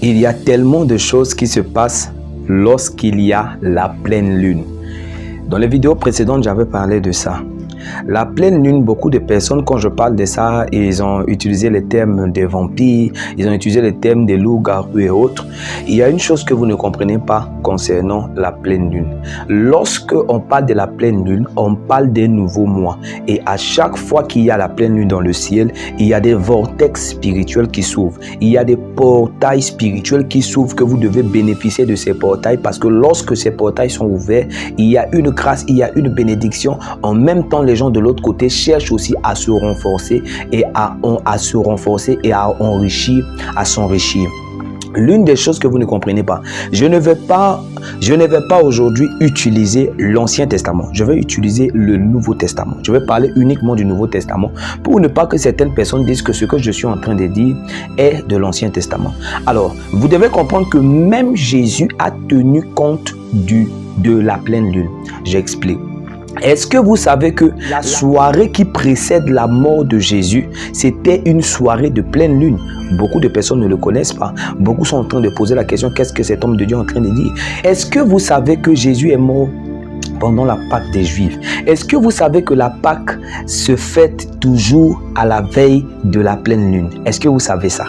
Il y a tellement de choses qui se passent lorsqu'il y a la pleine lune. Dans les vidéos précédentes, j'avais parlé de ça. La pleine lune, beaucoup de personnes, quand je parle de ça, ils ont utilisé les termes des vampires, ils ont utilisé les termes des loups-garous et autres. Il y a une chose que vous ne comprenez pas concernant la pleine lune. Lorsque on parle de la pleine lune, on parle des nouveaux mois. Et à chaque fois qu'il y a la pleine lune dans le ciel, il y a des vortex spirituels qui s'ouvrent. Il y a des portails spirituels qui s'ouvrent que vous devez bénéficier de ces portails parce que lorsque ces portails sont ouverts, il y a une grâce, il y a une bénédiction. En même temps, les gens de l'autre côté cherchent aussi à se renforcer et à enrichir, à s'enrichir. L'une des choses que vous ne comprenez pas, je ne vais pas aujourd'hui utiliser l'Ancien Testament. Je vais utiliser le Nouveau Testament. Je vais parler uniquement du Nouveau Testament pour ne pas que certaines personnes disent que ce que je suis en train de dire est de l'Ancien Testament. Alors, vous devez comprendre que même Jésus a tenu compte de la pleine lune. J'explique. Est-ce que vous savez que la soirée qui précède la mort de Jésus, c'était une soirée de pleine lune? Beaucoup de personnes ne le connaissent pas. Beaucoup sont en train de poser la question, qu'est-ce que cet homme de Dieu est en train de dire? Est-ce que vous savez que Jésus est mort pendant la Pâque des Juifs? Est-ce que vous savez que la Pâque se fête toujours à la veille de la pleine lune? Est-ce que vous savez ça?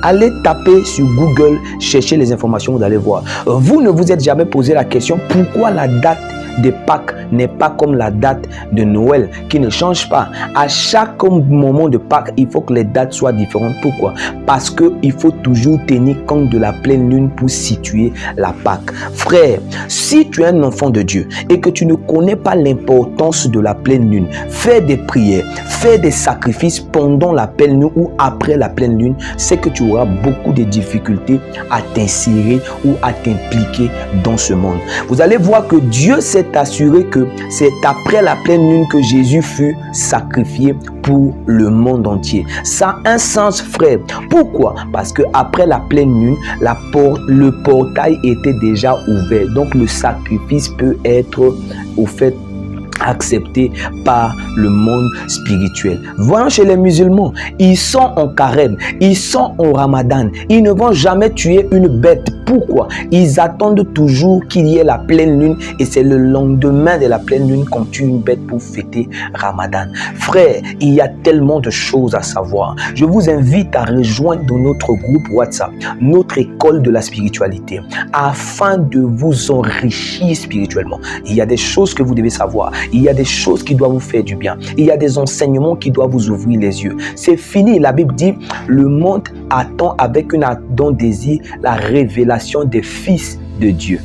Allez taper sur Google, cherchez les informations, vous allez voir. Vous ne vous êtes jamais posé la question, pourquoi la date de Pâques n'est pas comme la date de Noël qui ne change pas. À chaque moment de Pâques, il faut que les dates soient différentes. Pourquoi? Parce qu'il faut toujours tenir compte de la pleine lune pour situer la Pâque. Frère, si tu es un enfant de Dieu et que tu ne connais pas l'importance de la pleine lune, fais des prières, fais des sacrifices pendant la pleine lune ou après la pleine lune, c'est que tu auras beaucoup de difficultés à t'insérer ou à t'impliquer dans ce monde. Vous allez voir que Dieu s'est assuré que c'est après la pleine lune que Jésus fut sacrifié pour le monde entier. Ça a un sens, frère. Pourquoi? Parce que après la pleine lune, le portail était déjà ouvert. Donc le sacrifice peut être au fait accepté par le monde spirituel. Voyons chez les musulmans, ils sont en carême, ils sont en ramadan, ils ne vont jamais tuer une bête. Pourquoi? Ils attendent toujours qu'il y ait la pleine lune et c'est le lendemain de la pleine lune qu'on tue une bête pour fêter Ramadan. Frère, il y a tellement de choses à savoir. Je vous invite à rejoindre notre groupe WhatsApp, notre école de la spiritualité, afin de vous enrichir spirituellement. Il y a des choses que vous devez savoir. Il y a des choses qui doivent vous faire du bien. Il y a des enseignements qui doivent vous ouvrir les yeux. C'est fini. La Bible dit, le monde attend avec un ardent désir la révélation des fils de Dieu.